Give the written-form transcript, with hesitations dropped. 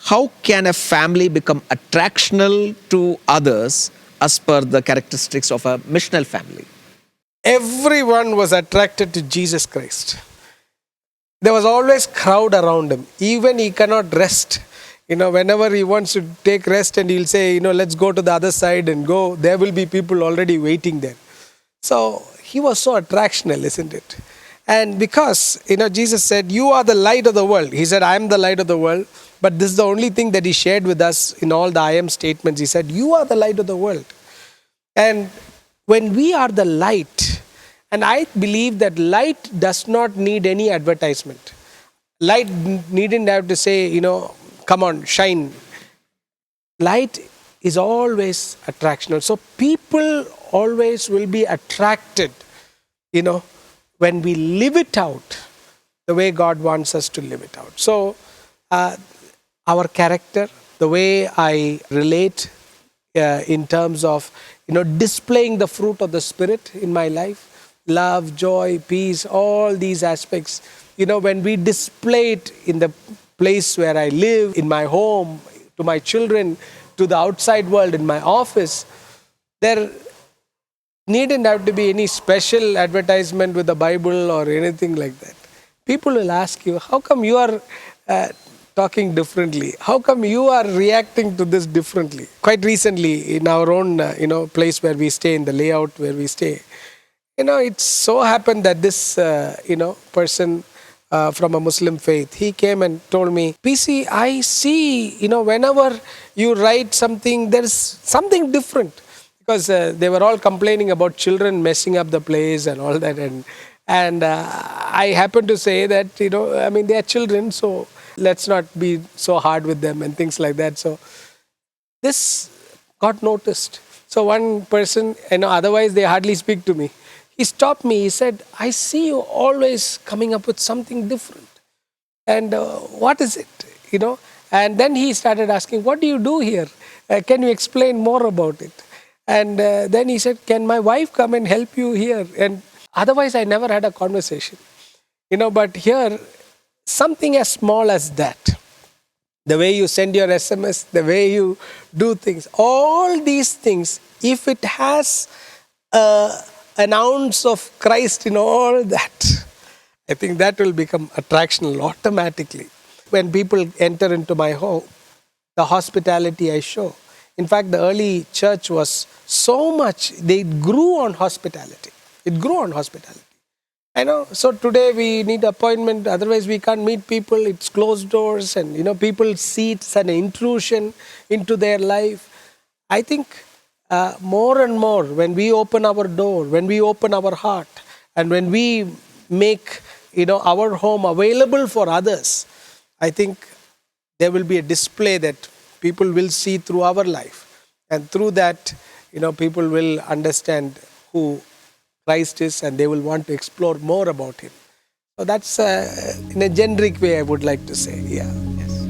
how can a family become attractional to others as per the characteristics of a missional family? Everyone was attracted to Jesus Christ. There was always crowd around him. Even he cannot rest. Whenever he wants to take rest and he'll say, let's go to the other side and go, there will be people already waiting there. So he was so attractional, isn't it? And because, Jesus said, you are the light of the world. He said, I am the light of the world. But this is the only thing that he shared with us in all the I am statements. He said, you are the light of the world. And when we are the light, and I believe that light does not need any advertisement. Light needn't have to say, come on, shine. Light is always attractional. So people always will be attracted, when we live it out the way God wants us to live it out. So our character, the way I relate in terms of, displaying the fruit of the Spirit in my life, love, joy, peace, all these aspects, when we display it in the place where I live, in my home, to my children, to the outside world, in my office, there needn't have to be any special advertisement with the Bible or anything like that. People will ask you, how come you are talking differently? How come you are reacting to this differently? Quite recently, in our own place where we stay, in the layout where we stay, it so happened that this person from a Muslim faith, he came and told me, PC, I see, whenever you write something, there's something different. Because they were all complaining about children messing up the place and all that. And I happen to say that, they are children, so let's not be so hard with them and things like that. So this got noticed. So one person, otherwise they hardly speak to me. He stopped me. He said, I see you always coming up with something different. And what is it? And then he started asking, what do you do here? Can you explain more about it? And then he said, can my wife come and help you here? And otherwise, I never had a conversation. But here, something as small as that, the way you send your SMS, the way you do things, all these things, if it has an ounce of Christ in all that, I think that will become attractional automatically. When people enter into my home, the hospitality I show. In fact, the early church was so much, they grew on hospitality. It grew on hospitality. So today we need appointment, otherwise we can't meet people. It's closed doors and, people see it's an intrusion into their life. I think more and more when we open our door, when we open our heart, and when we make, our home available for others, I think there will be a display that people will see through our life. And through that, people will understand who Christ is and they will want to explore more about him. So that's in a generic way I would like to say. Yeah. Yes.